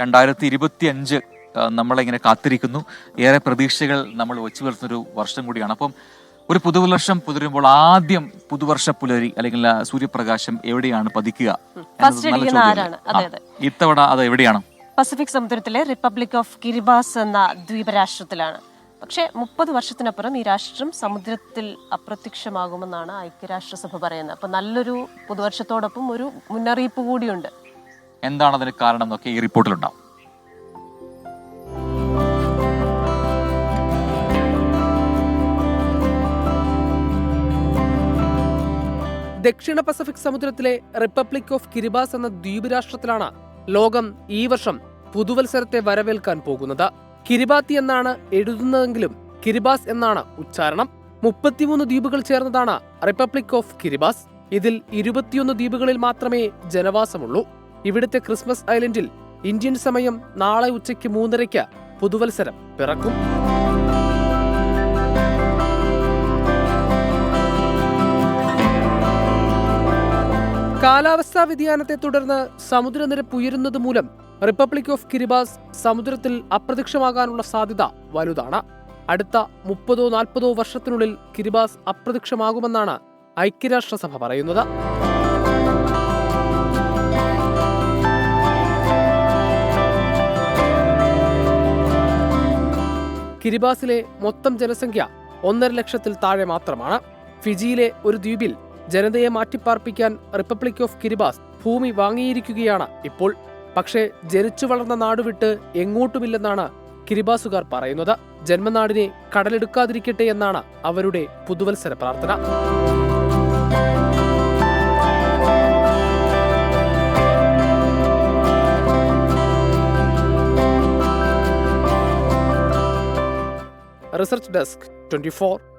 2025 നമ്മളിങ്ങനെ കാത്തിരിക്കുന്നു. ഏറെ പ്രതീക്ഷകൾ നമ്മൾ വെച്ചു വരുന്നൊരു വർഷം കൂടിയാണ്. അപ്പം ഒരു പുതുവർഷം പുലരുമ്പോൾ ആദ്യം പുതുവർഷ പുലരി അല്ലെങ്കിൽ സൂര്യപ്രകാശം എവിടെയാണ് പതിക്കുക? ഇത്തവണ അത് എവിടെയാണ്? പസഫിക് സമുദ്രത്തിലെ റിപ്പബ്ലിക് ഓഫ് കിരിബാസ് എന്ന ദ്വീപരാഷ്ട്രത്തിലാണ്. പക്ഷേ 30 വർഷത്തിനപ്പുറം ഈ രാഷ്ട്രം സമുദ്രത്തിൽ അപ്രത്യക്ഷമാകുമെന്നാണ് ഐക്യരാഷ്ട്രസഭ പറയുന്നത്. അപ്പൊ നല്ലൊരു പുതുവർഷത്തോടൊപ്പം ഒരു മുന്നറിയിപ്പ് കൂടിയുണ്ട്. എന്താണ് അതിന് കാരണം എന്നൊക്കെ ഈ റിപ്പോർട്ടിലുണ്ടാവും. ദക്ഷിണ പസഫിക് സമുദ്രത്തിലെ റിപ്പബ്ലിക് ഓഫ് കിരിബാസ് എന്ന ദ്വീപ് രാഷ്ട്രത്തിലാണ് ലോകം ഈ വർഷം പുതുവത്സരത്തെ വരവേൽക്കാൻ പോകുന്നത്. കിരിബാത്തി എന്നാണ് എഴുതുന്നതെങ്കിലും കിരിബാസ് എന്നാണ് ഉച്ചാരണം. 33 ദ്വീപുകൾ ചേർന്നതാണ് റിപ്പബ്ലിക് ഓഫ് കിരിബാസ്. ഇതിൽ 21 ദ്വീപുകളിൽ മാത്രമേ ജനവാസമുള്ളൂ. ഇവിടുത്തെ ക്രിസ്മസ് ഐലൻഡിൽ ഇന്ത്യൻ സമയം നാളെ ഉച്ചയ്ക്ക് 3:30 പുതുവത്സരം പിറക്കും. കാലാവസ്ഥാ വ്യതിയാനത്തെ തുടർന്ന് സമുദ്രനിരപ്പ് ഉയരുന്നത് മൂലം റിപ്പബ്ലിക് ഓഫ് കിരിബാസ് സമുദ്രത്തിൽ അപ്രത്യക്ഷമാകാനുള്ള സാധ്യത വലുതാണ്. അടുത്ത 30-40 വർഷത്തിനുള്ളിൽ കിരിബാസ് അപ്രത്യക്ഷമാകുമെന്നാണ് ഐക്യരാഷ്ട്രസഭ പറയുന്നത്. കിരിബാസിലെ മൊത്തം ജനസംഖ്യ 1.5 ലക്ഷത്തിൽ താഴെ മാത്രമാണ്. ഫിജിയിലെ ഒരു ദ്വീപിൽ ജനതയെ മാറ്റിപ്പാർപ്പിക്കാൻ റിപ്പബ്ലിക് ഓഫ് കിരിബാസ് ഭൂമി വാങ്ങിയിരിക്കുകയാണ് ഇപ്പോൾ. പക്ഷേ ജനിച്ചു വളർന്ന നാടുവിട്ട് എങ്ങോട്ടുമില്ലെന്നാണ് കിരിബാസുകാർ പറയുന്നത്. ജന്മനാടിനെ കടലെടുക്കാതിരിക്കട്ടെ എന്നാണ് അവരുടെ പുതുവത്സര പ്രാർത്ഥന. Research desk 24.